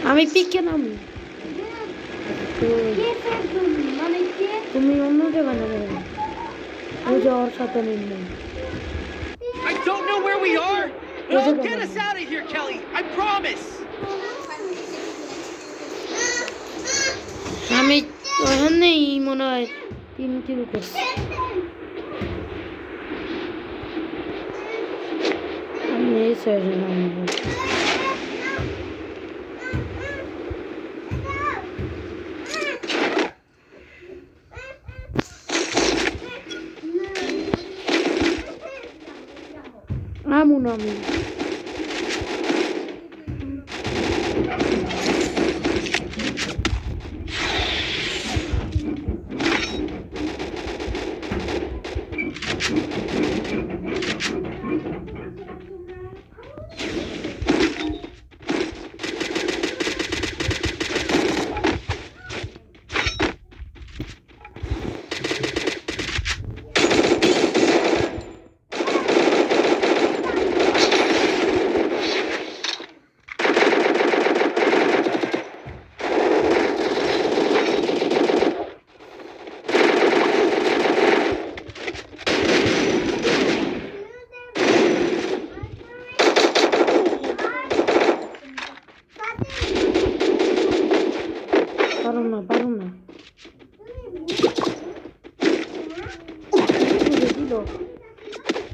আমি পিকে নামি তুমি অন্য জায়গায় নামো ও যাওয়ার সাথে নেই I don't know where we are. Well, get us out of here, Kelly. I promise. আমি ওখানেই মনে হয় 3 কিলো করছি আমি এই সাইডে নামবো আমুন আমি পারো না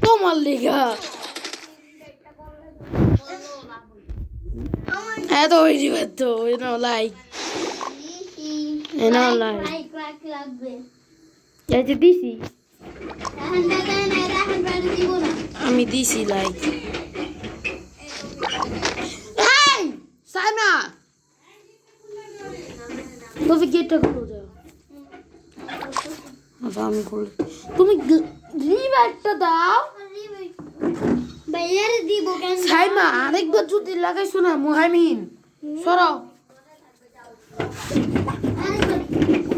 তোমার লিগা এত ওই দিবে তো লাইক দিছি আমি দিছি লাইক সাইমা তুমি গেটটা খুলে দাও আচ্ছা আমি খুলে তুমি রিভাইভটা দাও বাইরে দিব কেন সাইমা আরেকবার যদি লাগাইছো না মুহাইমিন সরো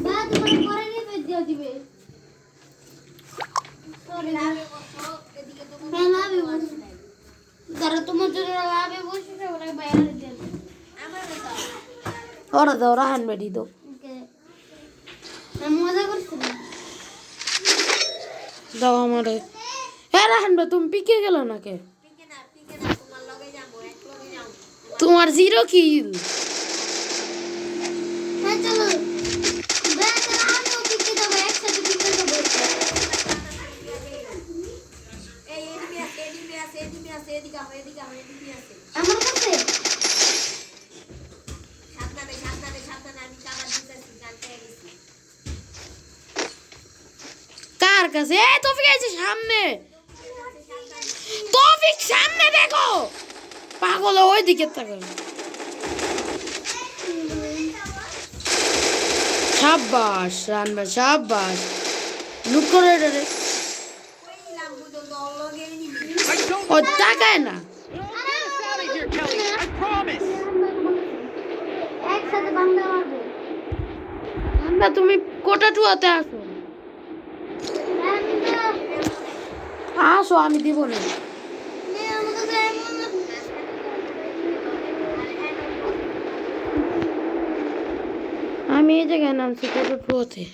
বা তোমার পরে রিভাইভ দিয়ে দিবে সরি এদিকে তো লাভে বসে যারা তোমার জন্য লাভে বসে ওরা বাইরে দিয়ে ওরা দাও রাহান বেডি দাও মজা করছিলাম দাও আমারে হ্যাঁ রাহান বে তুমি পিকে গেল না কে তোমার লগে যাবো এক লগে যাও তোমার 0 কিল হ্যাঁ চলো বেটা আমিও পিকে যাবো একসাথে পিকে যাবো এই এদিকে আছে এদিকে আছে আমার কাছে সাবধানে আমি কাবার দিতেছি জানতে গেছি কার কাছে এ তৌফিক আছে সামনে তৌফিক সামনে দেখো পাগল ওই দিকে তাকাও শাবাশ রানবা শাবাশ লুক করে রে কইলাম বুঝো দল লগে নিবি I don't ও know. তাকায় না Get us out of here, Kelly. I promise. একসাথে বান্দা মারবে আমরা তুমি কোটা টুয়াতে আসো আসো আমি দিব না আমি এই জায়গায় নামছি কোটা টুয়াতে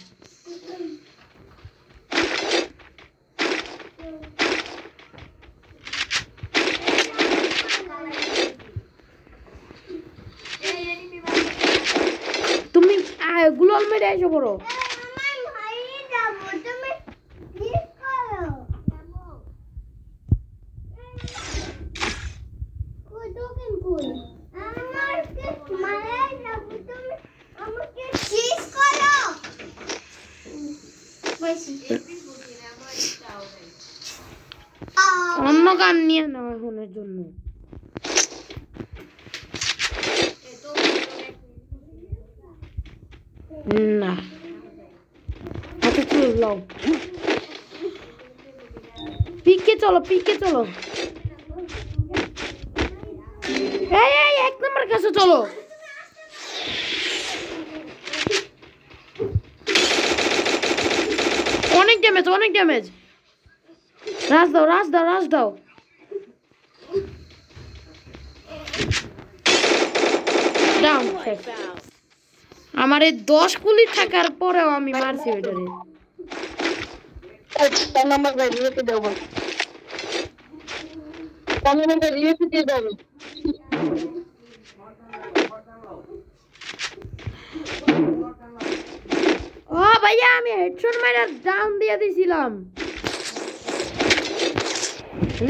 তুমি গুলাল মেরে এসে পড়ো অন্য গান নিয়ে নাও এখনের জন্য না হাতে চুল লাও পিকে চলো এই 1 নম্বর কাছে চলো অনেক ড্যামেজ রাশ দাও ডাউন দেখ আমার এই 10 গুলি থাকার পরেও আমি মারছি ওইটারে তার নাম্বার ভাই রিয়েতে দাও ভাই তার নাম্বার রিয়েতে দিয়ে দাও ও ভাইয়া আমি হেডশট মারা ডাউন দিয়ে দিছিলাম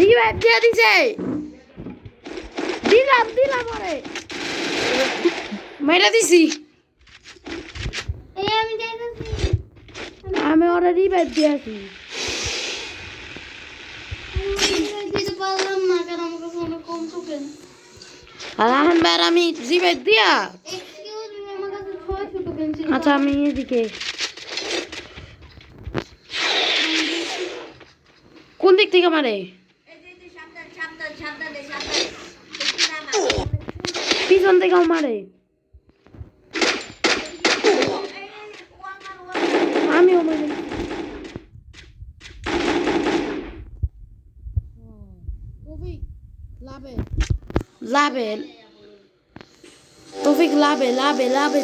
রিভাইভ দিয়ে দিছে দিলাম আরে মাইরা দিছি এই আমি যাইতেছি আমি ওরা রিভাইভ দিয়েছি দিতে পারলাম না কারণ আমার কাছে অনেক কম টোকেন আর এখন বার আমি রিভাইভ দিয়া এক্সকিউজ মি আমার কাছে 6 টোকেন ছিল আচ্ছা আমি এদিকে কোন দিক থেকে মারে পিছন থেকেও মারে আমিও মারি লাভে তৌফিক লাভে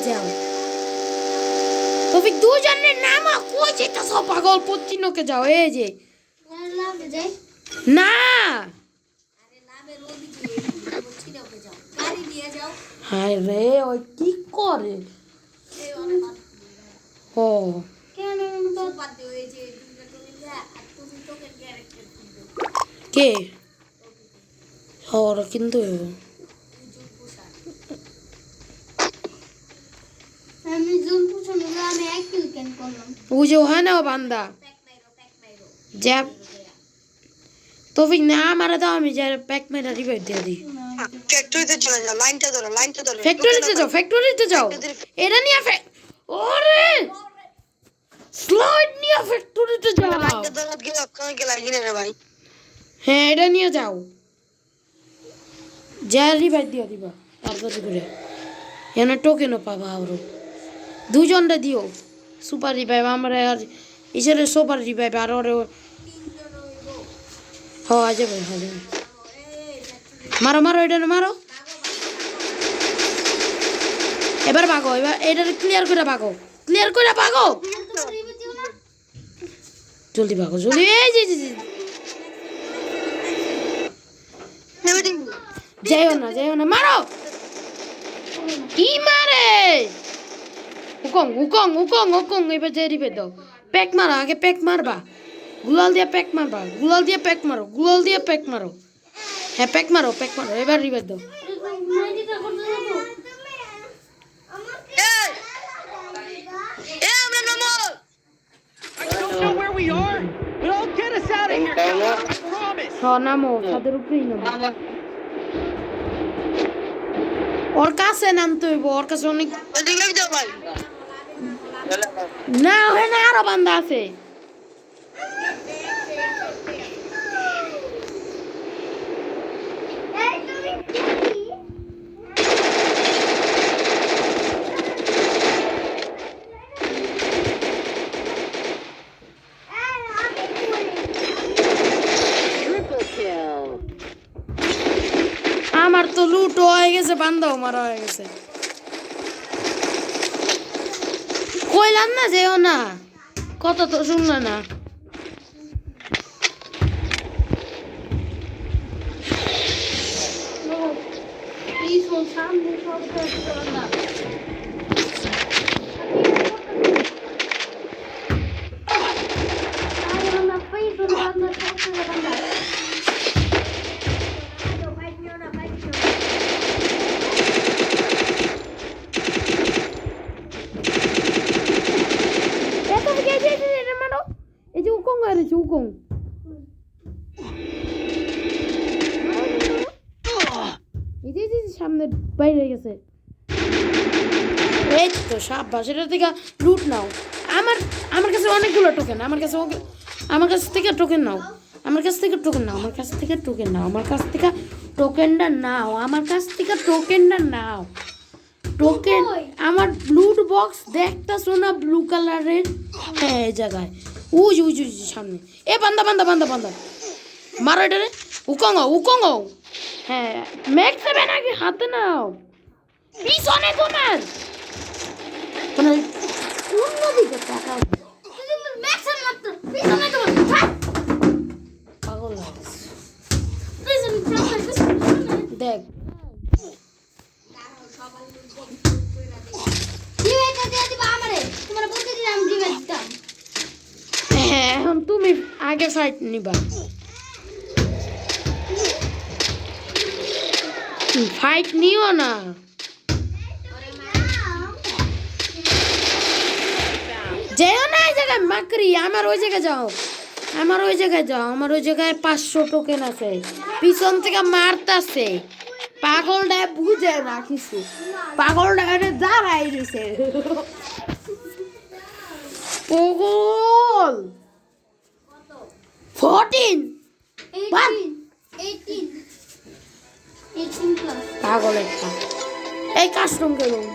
যাও তৌফিক দুজনের নাম কই যেটা সব পাগল পশ্চিমকে যাও এই যে লাভে যাই না গাড়ি নিয়ে যাও হায় রে ওই কি করে ও কেন কে ওরা কিন্তু আমি জুম পুছন আমি এক কিল কেন করলাম ওই যে হয় না ও বান্দা জ্যাব তৌফিক না মারা দাও আমি যা প্যাক মেরা রিভাইভ দিয়ে দিই ফ্যাক্টরিতে চলে যাও লাইনটা ধরো ফ্যাক্টরিতে যাও এটা নিয়ে ওরে স্লাইড নিয়ে ফ্যাক্টরিতে যাও লাইনটা ধরো গিয়ে ওখানে গিয়ে লাগিয়ে রে ভাই হ্যাঁ এটা নিয়ে যাও যা রিভাইভ দিয়ে দিবা তারপরে করে এনে টোকেনও পাবা আরো দুজনটা দিও সুপার রিভাইভ আমরা আর ইসের সুপার রিভাইভ আর ওরে হওয়া যাবে মারো এটা মারো এবার ভাগো এবার এটা ক্লিয়ার করে ভাগো জলদি ভাগো জলদি এই যে যাইও না মারো কি মারে হুকং এবার যে রিবে দাও প্যাক মারো আগে প্যাক মারবা গুলাল দিয়ে প্যাক মারো হ্যাঁ প্যাক মারো এবার রিবে দাও I don't know where we are, but I'll get us out of here, Kelly. I promise. নামো ছাদের উপরেই নামো ওর কাছে নামতে হইব ওর কাছে অনেক এদিকে যাও ভাই না ওখানে আরো বান্দা আছে আমার তো লুট হয়ে গেছে বান্দাও মারা হয়ে গেছে কইলাম না যেও না কত তো শুনলো না এই যে উকং হয়েছে উকং এই যে সামনে বাইরে গেছে এই তো সাব্বাস এটা থেকে লুট নাও আমার কাছে অনেকগুলো টোকেন আমার কাছ থেকে টোকেন নাও টোকেন আমার লুট বক্স দেখতাছো না ব্লু কালারের হ্যাঁ এই জায়গায় উজ সামনে এ বান্দা মারো এটা রে উকং হ্যাঁ ম্যাক্স 7 আগে হাতে নাও পিছনে তোমার মানে অন্যদিকে তাকাও তুমি ম্যাক্সন মাত্র পিছনে তো পাগল লাগছে পিছনে দেখ ডিভাইসটা দিয়ে দিবা আমারে তোমার বলতে দিলাম ডিভাইসটা হ্যাঁ এখন তুমি আগে সাইড নিবা ফাইট নিও না যেও না এই জায়গায় মাকড়ি আমার ওই জায়গায় যাও আমার ওই জায়গায় যাও আমার ওই জায়গায় 500 টোকেন আছে পিছন থেকে মারতাছে পাগলটা বুঝে না কিছু পাগলটা দাঁড়াই দিছে পাগল 14 18 প্লাস পাগল একটা এই কাস্টম করুন